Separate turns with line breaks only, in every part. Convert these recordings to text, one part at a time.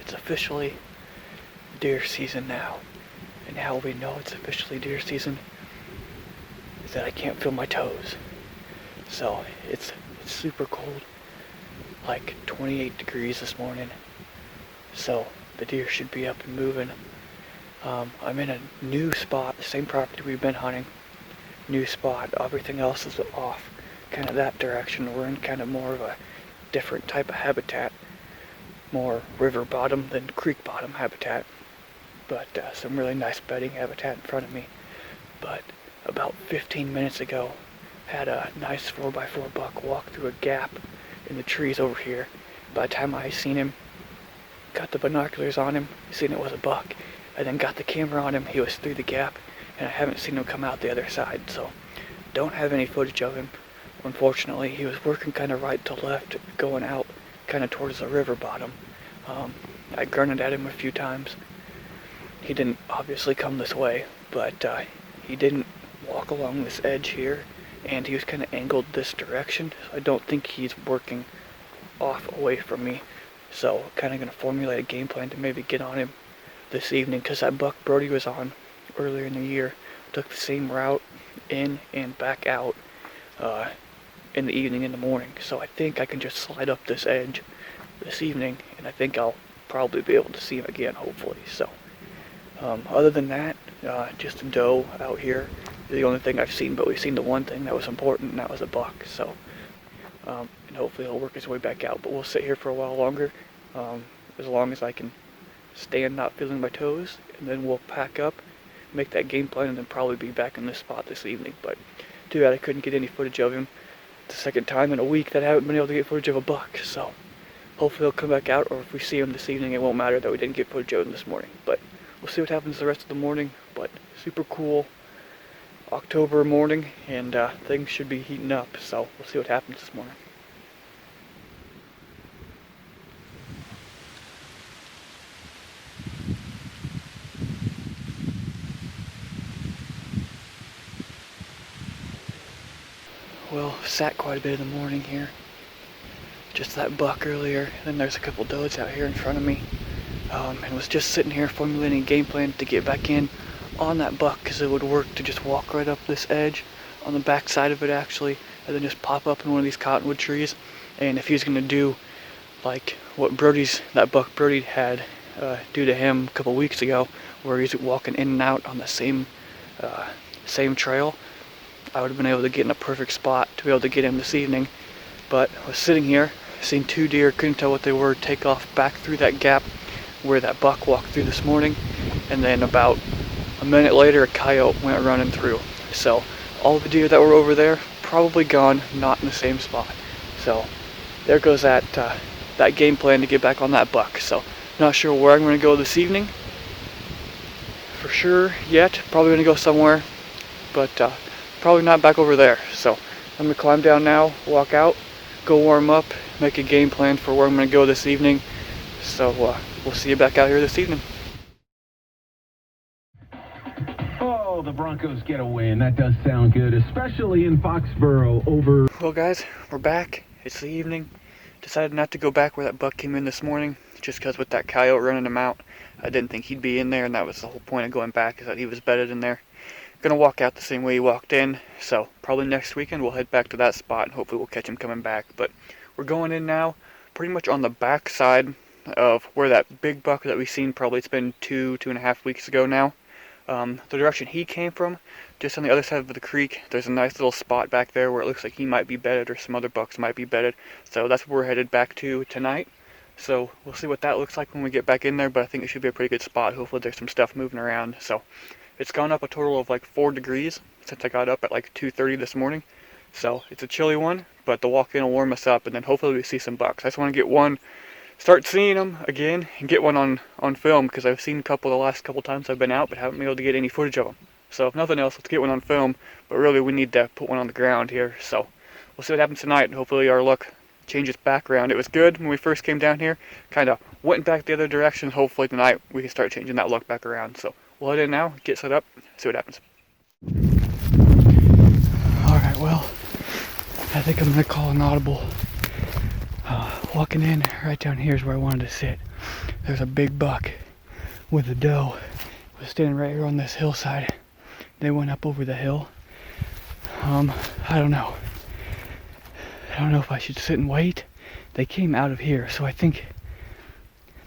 It's officially deer season now. And how we know it's officially deer season is that I can't feel my toes. So it's super cold, like 28 degrees this morning. So the deer should be up and moving. I'm in a new spot, the same property we've been hunting. New spot, everything else is off, kind of that direction. We're in kind of more of a different type of habitat, more river bottom than creek bottom habitat, but some really nice bedding habitat in front of me. But about 15 minutes ago, had a nice 4x4 buck walk through a gap in the trees over here. By the time I seen him, got the binoculars on him, seen it was a buck, and then got the camera on him, he was through the gap, and I haven't seen him come out the other side, so don't have any footage of him. Unfortunately, he was working kind of right to left, going out kind of towards the river bottom. I grunted at him a few times. He didn't obviously come this way, but he didn't walk along this edge here, and he was kind of angled this direction, so I don't think he's working off away from me. So kind of going to formulate a game plan to maybe get on him this evening, because that buck Brody was on earlier in the year took the same route in and back out in the evening and the morning. So I think I can just slide up this edge this evening, and I think I'll probably be able to see him again, hopefully. So other than that, just a doe out here. The only thing I've seen, but we've seen the one thing that was important, and that was a buck. So and hopefully he'll work his way back out. But we'll sit here for a while longer, as long as I can stand not feeling my toes, and then we'll pack up, make that game plan, and then probably be back in this spot this evening. But too bad I couldn't get any footage of him. It's the second time in a week that I haven't been able to get footage of a buck, so hopefully he'll come back out, or if we see him this evening, it won't matter that we didn't get footage of him this morning. But we'll see what happens the rest of the morning. But super cool October morning, and things should be heating up, so we'll see what happens this morning. Well, sat quite a bit in the morning here. Just that buck earlier, and then there's a couple does out here in front of me. And was just sitting here formulating a game plan to get back in on that buck, because it would work to just walk right up this edge on the back side of it actually, and then just pop up in one of these cottonwood trees. And if he's going to do like what that buck Brody had do to him a couple weeks ago, where he's walking in and out on the same trail, I would have been able to get in a perfect spot to be able to get him this evening. But I was sitting here, seen two deer, couldn't tell what they were, take off back through that gap where that buck walked through this morning, and then about a minute later a coyote went running through. So all the deer that were over there probably gone, not in the same spot. So there goes that game plan to get back on that buck. So not sure where I'm going to go this evening for sure yet. Probably going to go somewhere, but probably not back over there. So I'm going to climb down now, walk out, go warm up, make a game plan for where I'm going to go this evening. So we'll see you back out here this evening.
Oh, the Broncos get a win. That does sound good, especially in Foxborough over...
Well guys, we're back. It's the evening. Decided not to go back where that buck came in this morning, just because with that coyote running him out, I didn't think he'd be in there, and that was the whole point of going back, is that he was bedded in there. Gonna walk out the same way he walked in, so probably next weekend we'll head back to that spot, and hopefully we'll catch him coming back. But we're going in now, pretty much on the back side of where that big buck that we seen, probably it's been 2.5 weeks ago now. The direction he came from, just on the other side of the creek, there's a nice little spot back there where it looks like he might be bedded, or some other bucks might be bedded. So that's where we're headed back to tonight. So we'll see what that looks like when we get back in there, but I think it should be a pretty good spot. Hopefully there's some stuff moving around. So it's gone up a total of like 4 degrees since I got up at like 2:30 this morning. So it's a chilly one, but the walk-in will warm us up, and then hopefully we see some bucks. I just want to get one, start seeing them again, and get one on film, because I've seen a couple the last couple times I've been out, but haven't been able to get any footage of them. So if nothing else, let's get one on film, but really we need to put one on the ground here. So we'll see what happens tonight, and hopefully our luck changes back around. It was good when we first came down here, kind of went back the other direction. Hopefully tonight we can start changing that luck back around. So we'll head in now, get set up, see what happens. Alright, well, I think I'm going to call an audible walking in, right down here is where I wanted to sit. There's a big buck with a doe. It was standing right here on this hillside. They went up over the hill. I don't know. I don't know if I should sit and wait. They came out of here, so I think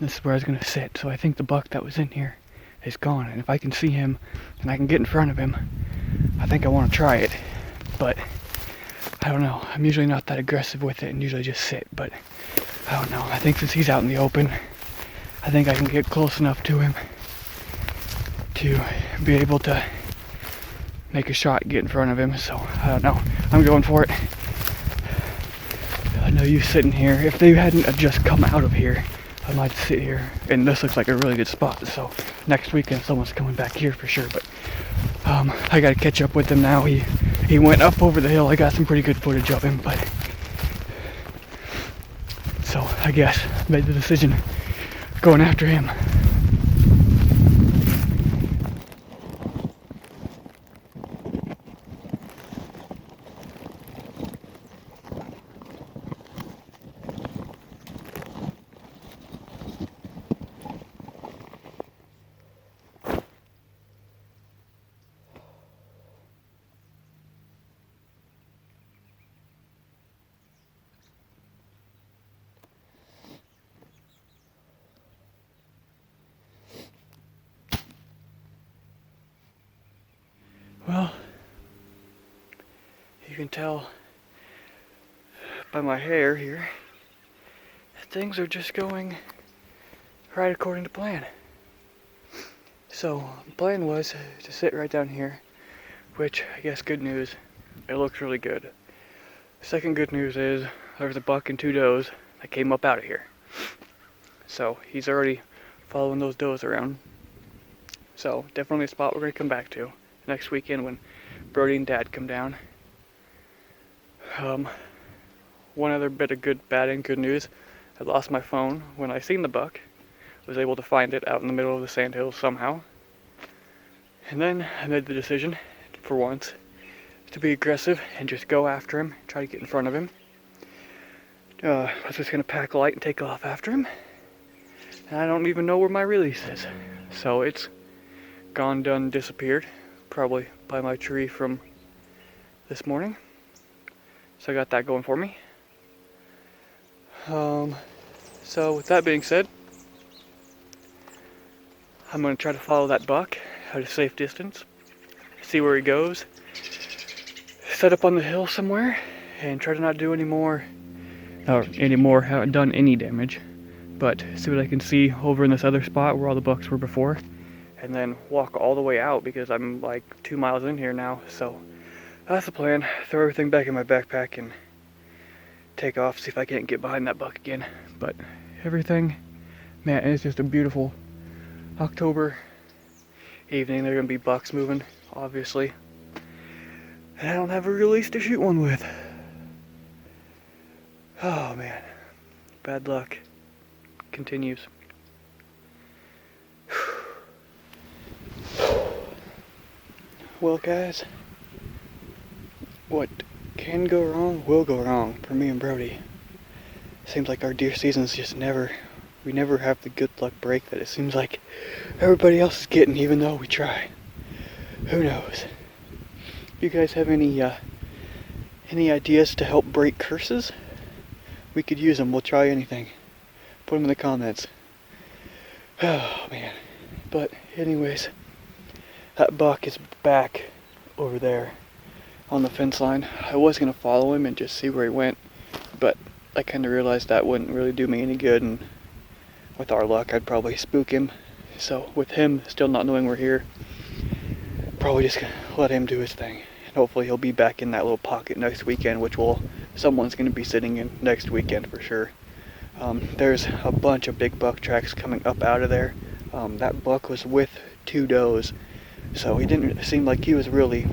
this is where I was gonna sit. So I think the buck that was in here is gone. And if I can see him and I can get in front of him, I think I want to try it. But I don't know. I'm usually not that aggressive with it and usually just sit. But I don't know. I think since he's out in the open, I think I can get close enough to him to be able to make a shot, get in front of him. So I don't know. I'm going for it. I know you sitting here. If they hadn't just come out of here, I might sit here. And this looks like a really good spot. So next weekend someone's coming back here for sure. But I gotta catch up with him now. He went up over the hill. I got some pretty good footage of him, but so I guess made the decision going after him. Well, you can tell by my hair here that things are just going right according to plan. So the plan was to sit right down here, which I guess good news, it looks really good. Second good news is there's a buck and 2 does that came up out of here. So he's already following those does around. So definitely a spot we're going to come back to next weekend when Brody and Dad come down. One other bit of bad and good news. I lost my phone when I seen the buck. Was able to find it out in the middle of the sandhills somehow. And then I made the decision, for once, to be aggressive and just go after him, try to get in front of him. I was just going to pack light and take off after him. And I don't even know where my release is. So it's gone, done, disappeared. Probably by my tree from this morning. So I got that going for me. So with that being said, I'm going to try to follow that buck at a safe distance, see where he goes, set up on the hill somewhere, and try to not do haven't done any damage, but see what I can see over in this other spot where all the bucks were before. And then walk all the way out because I'm like 2 miles in here now. So that's the plan. Throw everything back in my backpack and take off, see if I can't get behind that buck again. But everything, man, it's just a beautiful October evening. There are going to be bucks moving, obviously. And I don't have a release to shoot one with. Oh man, bad luck continues. Well guys, what can go wrong will go wrong for me and Brody. Seems like our deer seasons just we never have the good luck break that it seems like everybody else is getting, even though we try. Who knows? You guys have any ideas to help break curses? We could use them. We'll try anything. Put them in the comments. Oh man. But anyways, that buck is back over there on the fence line. I was going to follow him and just see where he went, but I kind of realized that wouldn't really do me any good, and with our luck I'd probably spook him. So with him still not knowing we're here, probably just going to let him do his thing. And hopefully he'll be back in that little pocket next weekend, which someone's going to be sitting in next weekend for sure. There's a bunch of big buck tracks coming up out of there. That buck was with 2 does. So he didn't seem like he was really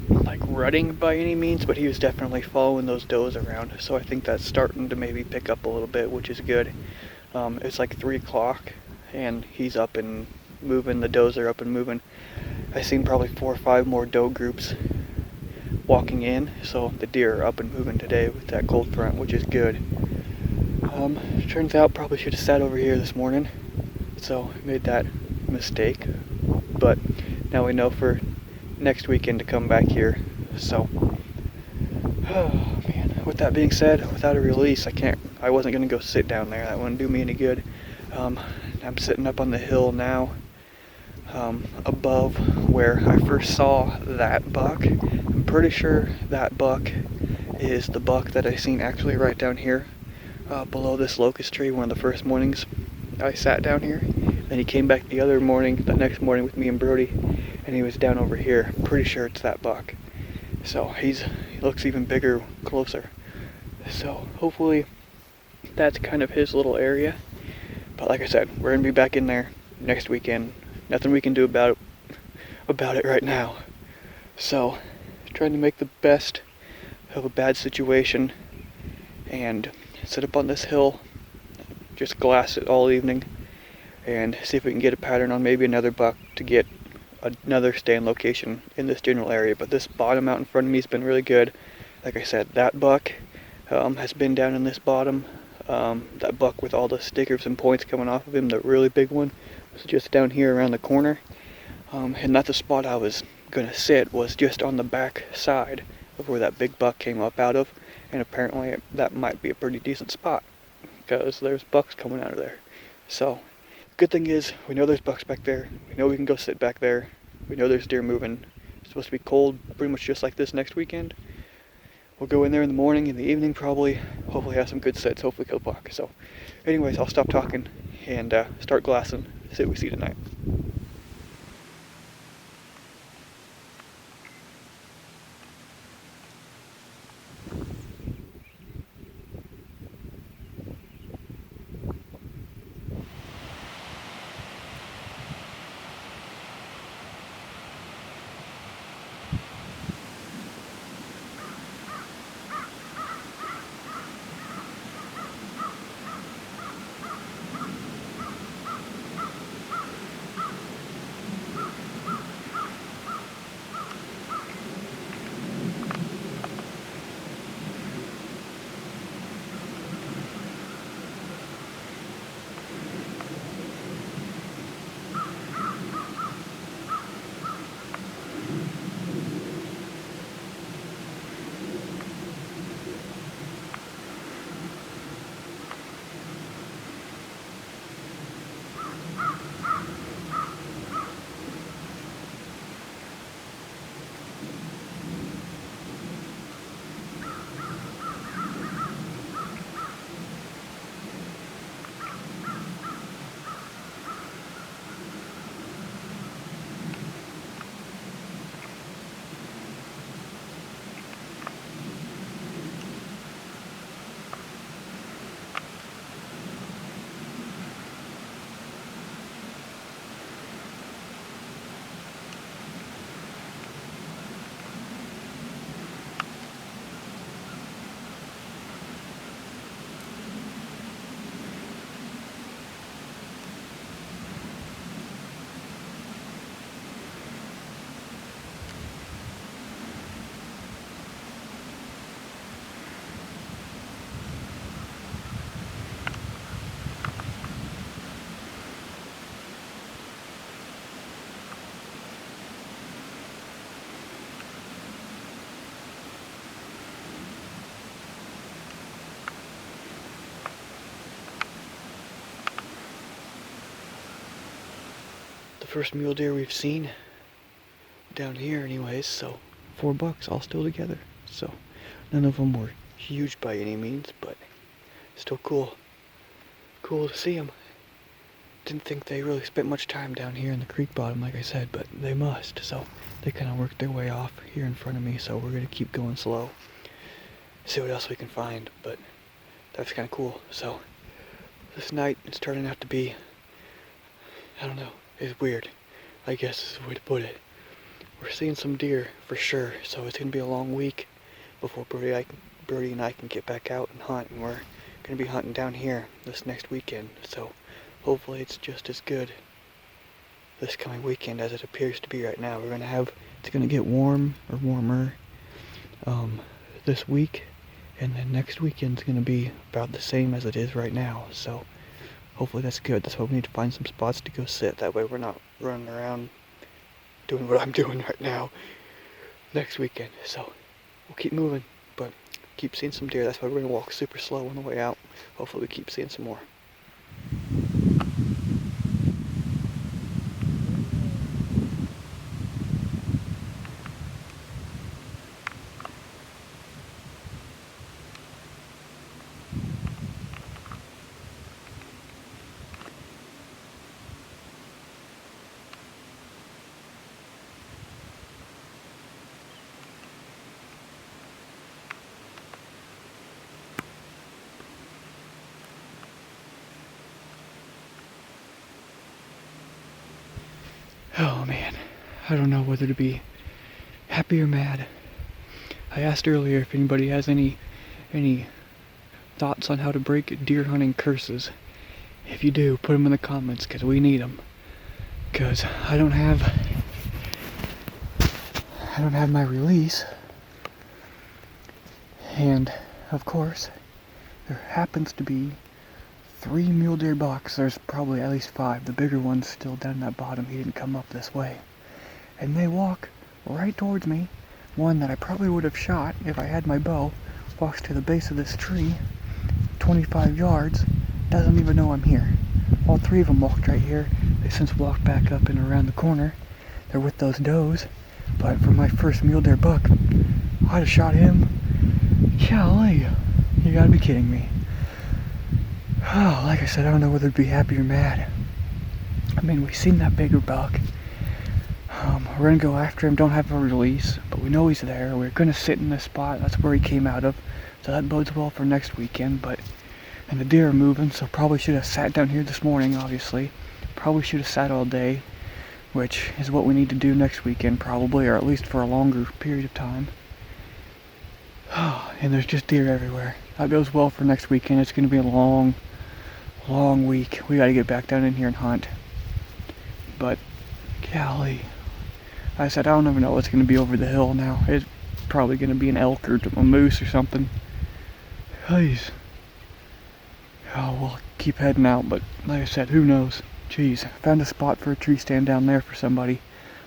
like rutting by any means, but he was definitely following those does around. So I think that's starting to maybe pick up a little bit, which is good. It's like 3 o'clock and he's up and moving. The does are up and moving. I seen probably 4 or 5 more doe groups walking in. So the deer are up and moving today with that cold front, which is good. Turns out probably should have sat over here this morning, so I made that mistake. But now we know for next weekend to come back here. So, oh man. With that being said, without a release, I wasn't gonna go sit down there. That wouldn't do me any good. I'm sitting up on the hill now, above where I first saw that buck. I'm pretty sure that buck is the buck that I seen actually right down here, below this locust tree one of the first mornings I sat down here. Then he came back the next morning with me and Brody, and he was down over here. I'm pretty sure it's that buck. So he looks even bigger, closer. So hopefully that's kind of his little area. But like I said, we're gonna be back in there next weekend. Nothing we can do about it right now. So trying to make the best of a bad situation and sit up on this hill, just glass it all evening, and see if we can get a pattern on maybe another buck to get another stand location in this general area. But this bottom out in front of me has been really good. Like I said, that buck has been down in this bottom. That buck with all the stickers and points coming off of him, the really big one, was just down here around the corner. And not the spot I was gonna sit, was just on the back side of where that big buck came up out of. And apparently that might be a pretty decent spot, because there's bucks coming out of there. So, good thing is, we know there's bucks back there. We know we can go sit back there. We know there's deer moving. It's supposed to be cold, pretty much just like this next weekend. We'll go in there in the morning, in the evening probably. Hopefully have some good sets, hopefully kill buck. So, anyways, I'll stop talking and start glassing, see what we see tonight. First mule deer we've seen down here anyways, so 4 bucks all still together. So none of them were huge by any means, but still cool to see them. Didn't think they really spent much time down here in the creek bottom, like I said, but they must. So they kind of worked their way off here in front of me, so we're gonna keep going slow, see what else we can find. But that's kind of cool. So this night it's turning out to be, I don't know, it's weird, I guess is the way to put it. We're seeing some deer for sure, so it's gonna be a long week before Brody and I can get back out and hunt, and we're gonna be hunting down here this next weekend. So hopefully it's just as good this coming weekend as it appears to be right now. It's gonna get warm or warmer this week, And then next weekend's gonna be about the same as it is right now, so hopefully that's good. That's why we need to find some spots to go sit. That way we're not running around doing what I'm doing right now next weekend. So we'll keep moving, but keep seeing some deer. That's why we're gonna walk super slow on the way out. Hopefully we keep seeing some more. Oh man, I don't know whether to be happy or mad. I asked earlier if anybody has any thoughts on how to break deer hunting curses. If you do, put them in the comments, because we need them. Because I don't have my release. And of course, there happens to be 3 mule deer bucks. There's probably at least 5. The bigger one's still down that bottom. He didn't come up this way. And they walk right towards me. One that I probably would have shot if I had my bow walks to the base of this tree, 25 yards, doesn't even know I'm here. All 3 of them walked right here. They since walked back up and around the corner. They're with those does. But for my first mule deer buck, I'd have shot him. Golly, you gotta be kidding me. Oh, like I said, I don't know whether to be happy or mad. I mean, we've seen that bigger buck. We're gonna go after him, don't have a release, but we know he's there. We're gonna sit in this spot, that's where he came out of. So that bodes well for next weekend, and the deer are moving, so probably should have sat down here this morning, obviously. Probably should have sat all day, which is what we need to do next weekend, probably, or at least for a longer period of time. And there's just deer everywhere. That goes well for next weekend. It's gonna be a long week. We gotta get back down in here and hunt. But, golly. I said, I don't even know what's going to be over the hill now. It's probably going to be an elk or a moose or something. Jeez. Oh, we'll keep heading out, but like I said, who knows? Jeez, I found a spot for a tree stand down there for somebody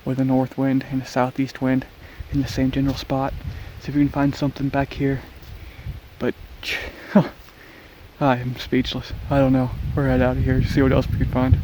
with a north wind and a southeast wind in the same general spot. See if we can find something back here. But, I am speechless. I don't know. We're headed out of here to see what else we can find.